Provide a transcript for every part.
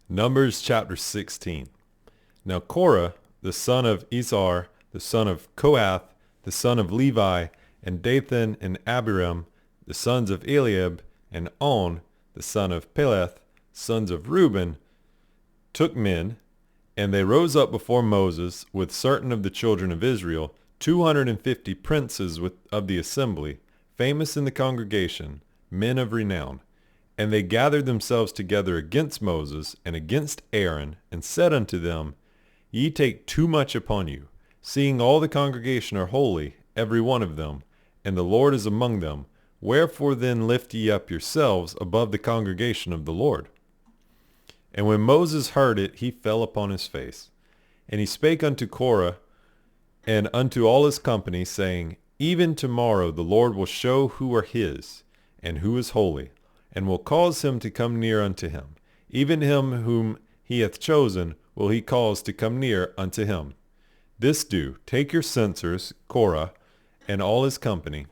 Numbers chapter 16. Now Korah, the son of Izhar, the son of Kohath, the son of Levi, and Dathan and Abiram, the sons of Eliab, and On, the son of Peleth, sons of Reuben, took men, and they rose up before Moses with certain of the children of Israel, 250 princes of the assembly, famous in the congregation, men of renown. And they gathered themselves together against Moses and against Aaron, and said unto them, Ye take too much upon you, seeing all the congregation are holy, every one of them, and the Lord is among them. Wherefore then lift ye up yourselves above the congregation of the Lord? And when Moses heard it, he fell upon his face. And he spake unto Korah and unto all his company, saying, Even tomorrow the Lord will show who are his, and who is holy, and will cause him to come near unto him. Even him whom he hath chosen will he cause to come near unto him. This do, take your censers, Korah, and all his company,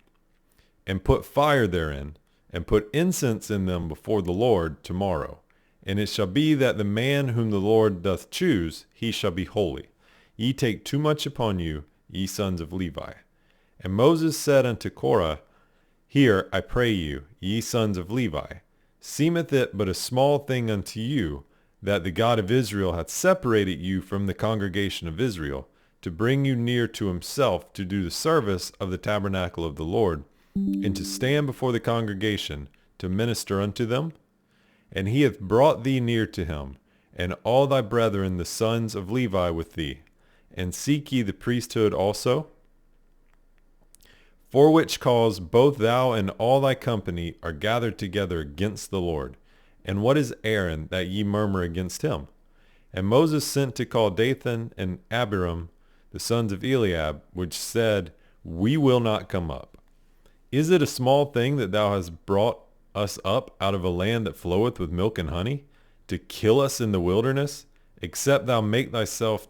and put fire therein, and put incense in them before the Lord tomorrow. And it shall be that the man whom the Lord doth choose, he shall be holy. Ye take too much upon you, ye sons of Levi. And Moses said unto Korah, Hear, I pray you, ye sons of Levi, seemeth it but a small thing unto you, that the God of Israel hath separated you from the congregation of Israel, to bring you near to himself, to do the service of the tabernacle of the Lord, and to stand before the congregation, to minister unto them? And he hath brought thee near to him, and all thy brethren the sons of Levi with thee. And seek ye the priesthood also? For which cause both thou and all thy company are gathered together against the Lord. And what is Aaron, that ye murmur against him? And Moses sent to call Dathan and Abiram, the sons of Eliab, which said, We will not come up. Is it a small thing that thou hast brought us up out of a land that floweth with milk and honey, to kill us in the wilderness, except thou make thyself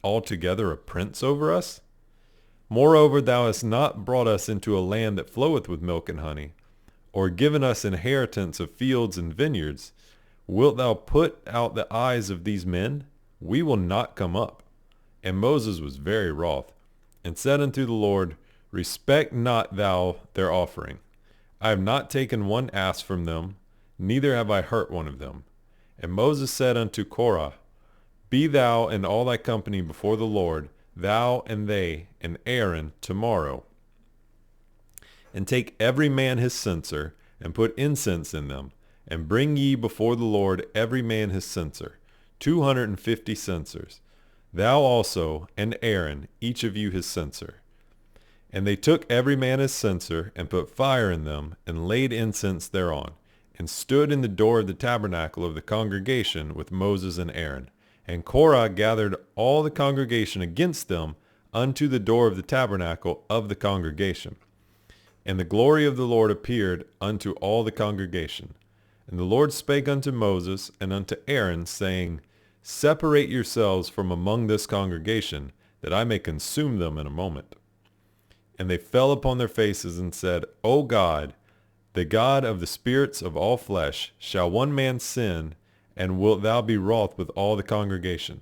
altogether a prince over us? Moreover, thou hast not brought us into a land that floweth with milk and honey, or given us inheritance of fields and vineyards. Wilt thou put out the eyes of these men? We will not come up. And Moses was very wroth, and said unto the Lord, Respect not thou their offering. I have not taken one ass from them, neither have I hurt one of them. And Moses said unto Korah, Be thou and all thy company before the Lord, thou and they and Aaron tomorrow. And take every man his censer, and put incense in them, and bring ye before the Lord every man his censer, 250 censers. Thou also and Aaron, each of you his censer. And they took every man his censer, and put fire in them, and laid incense thereon, and stood in the door of the tabernacle of the congregation with Moses and Aaron. And Korah gathered all the congregation against them unto the door of the tabernacle of the congregation. And the glory of the Lord appeared unto all the congregation. And the Lord spake unto Moses and unto Aaron, saying, Separate yourselves from among this congregation, that I may consume them in a moment. And they fell upon their faces and said, O God, the God of the spirits of all flesh, shall one man sin, and wilt thou be wroth with all the congregation?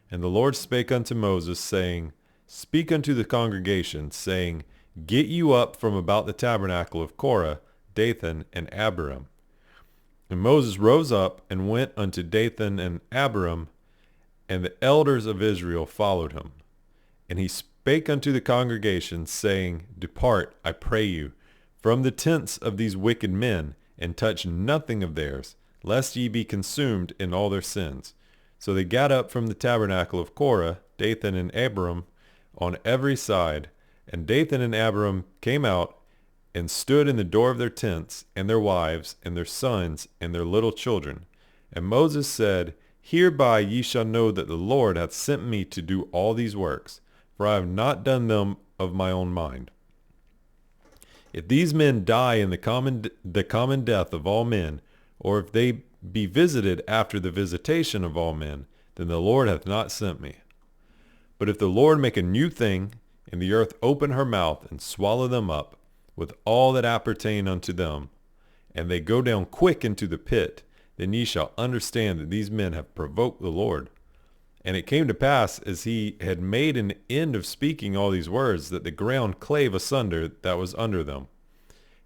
And the Lord spake unto Moses, saying, Speak unto the congregation, saying, Get you up from about the tabernacle of Korah, Dathan, and Abiram. And Moses rose up and went unto Dathan and Abiram, and the elders of Israel followed him. And he spake unto the congregation, saying, Depart, I pray you, from the tents of these wicked men, and touch nothing of theirs, lest ye be consumed in all their sins. So they got up from the tabernacle of Korah, Dathan and Abiram, on every side. And Dathan and Abiram came out, and stood in the door of their tents, and their wives, and their sons, and their little children. And Moses said, Hereby ye shall know that the Lord hath sent me to do all these works, for I have not done them of my own mind. If these men die in the common death of all men, or if they be visited after the visitation of all men, then the Lord hath not sent me. But if the Lord make a new thing, and the earth open her mouth, and swallow them up, with all that appertain unto them, and they go down quick into the pit, then ye shall understand that these men have provoked the Lord. And it came to pass, as he had made an end of speaking all these words, that the ground clave asunder that was under them.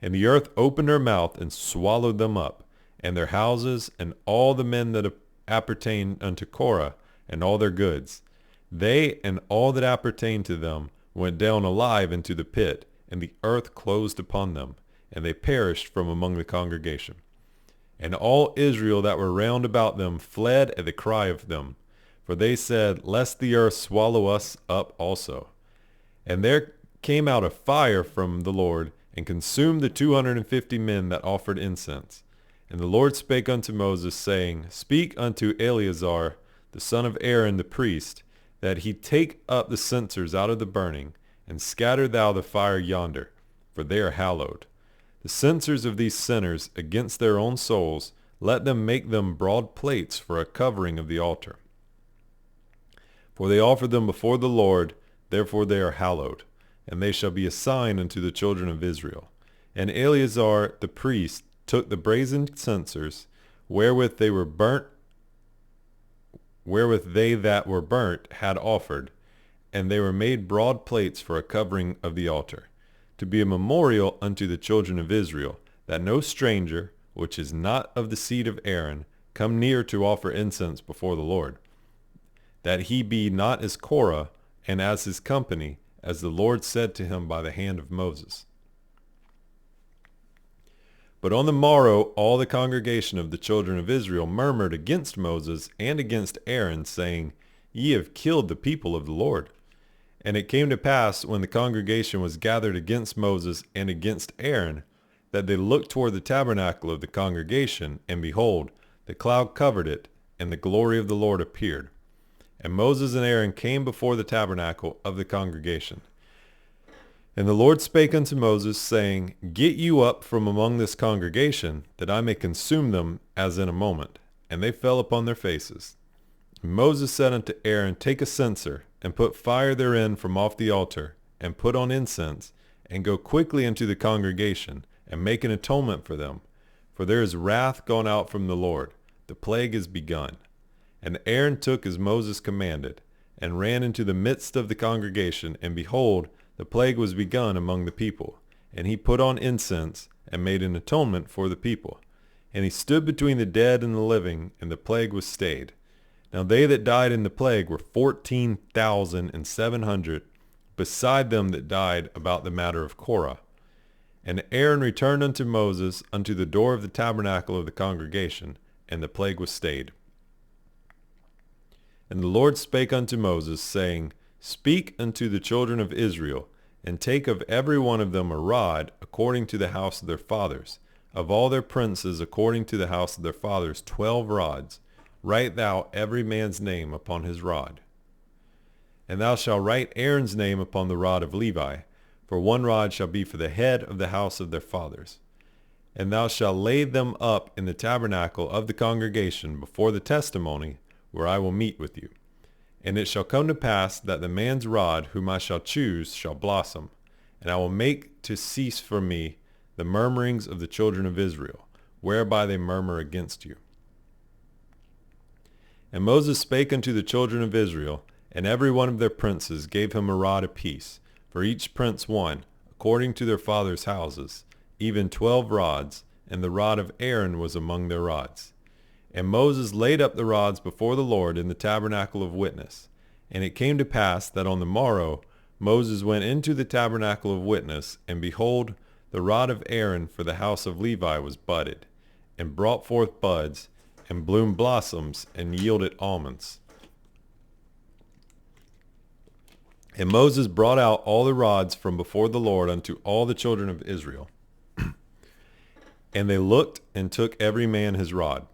And the earth opened her mouth and swallowed them up, and their houses, and all the men that appertained unto Korah, and all their goods. They and all that appertained to them went down alive into the pit, and the earth closed upon them, and they perished from among the congregation. And all Israel that were round about them fled at the cry of them, for they said, Lest the earth swallow us up also. And there came out a fire from the Lord, and consumed the 250 men that offered incense. And the Lord spake unto Moses, saying, Speak unto Eleazar, the son of Aaron the priest, that he take up the censers out of the burning, and scatter thou the fire yonder, for they are hallowed. The censers of these sinners against their own souls, let them make them broad plates for a covering of the altar. For they offer them before the Lord, therefore they are hallowed, and they shall be a sign unto the children of Israel. And Eleazar the priest took the brazen censers, wherewith they that were burnt had offered, and they were made broad plates for a covering of the altar, to be a memorial unto the children of Israel, that no stranger, which is not of the seed of Aaron, come near to offer incense before the Lord, that he be not as Korah, and as his company, as the Lord said to him by the hand of Moses. But on the morrow all the congregation of the children of Israel murmured against Moses and against Aaron, saying, Ye have killed the people of the Lord. And it came to pass, when the congregation was gathered against Moses and against Aaron, that they looked toward the tabernacle of the congregation, and behold, the cloud covered it, and the glory of the Lord appeared. And Moses and Aaron came before the tabernacle of the congregation. And the Lord spake unto Moses, saying, Get you up from among this congregation, that I may consume them as in a moment. And they fell upon their faces. And Moses said unto Aaron, Take a censer, and put fire therein from off the altar, and put on incense, and go quickly into the congregation, and make an atonement for them. For there is wrath gone out from the Lord, the plague is begun. And Aaron took as Moses commanded, and ran into the midst of the congregation, and behold, the plague was begun among the people. And he put on incense, and made an atonement for the people. And he stood between the dead and the living, and the plague was stayed. Now they that died in the plague were 14,700, beside them that died about the matter of Korah. And Aaron returned unto Moses unto the door of the tabernacle of the congregation, and the plague was stayed. And the Lord spake unto Moses, saying, Speak unto the children of Israel, and take of every one of them a rod, according to the house of their fathers, of all their princes according to the house of their fathers 12 rods. Write thou every man's name upon his rod. And thou shalt write Aaron's name upon the rod of Levi, for 1 rod shall be for the head of the house of their fathers. And thou shalt lay them up in the tabernacle of the congregation before the testimony, where I will meet with you. And it shall come to pass that the man's rod whom I shall choose shall blossom, and I will make to cease from me the murmurings of the children of Israel, whereby they murmur against you. And Moses spake unto the children of Israel, and every one of their princes gave him a rod apiece, for each prince one, according to their fathers' houses, even 12 rods, and the rod of Aaron was among their rods. And Moses laid up the rods before the Lord in the tabernacle of witness. And it came to pass that on the morrow Moses went into the tabernacle of witness, and behold, the rod of Aaron for the house of Levi was budded, and brought forth buds, and bloomed blossoms, and yielded almonds. And Moses brought out all the rods from before the Lord unto all the children of Israel. And they looked, and took every man his rod.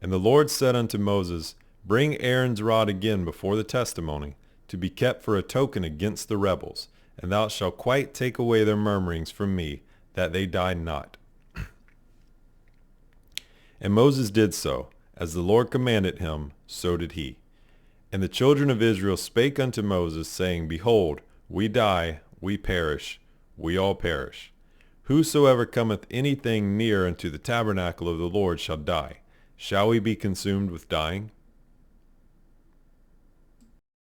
And the Lord said unto Moses, Bring Aaron's rod again before the testimony, to be kept for a token against the rebels, and thou shalt quite take away their murmurings from me, that they die not. And Moses did so, as the Lord commanded him, so did he. And the children of Israel spake unto Moses, saying, Behold, we die, we perish, we all perish. Whosoever cometh anything near unto the tabernacle of the Lord shall die. Shall we be consumed with dying?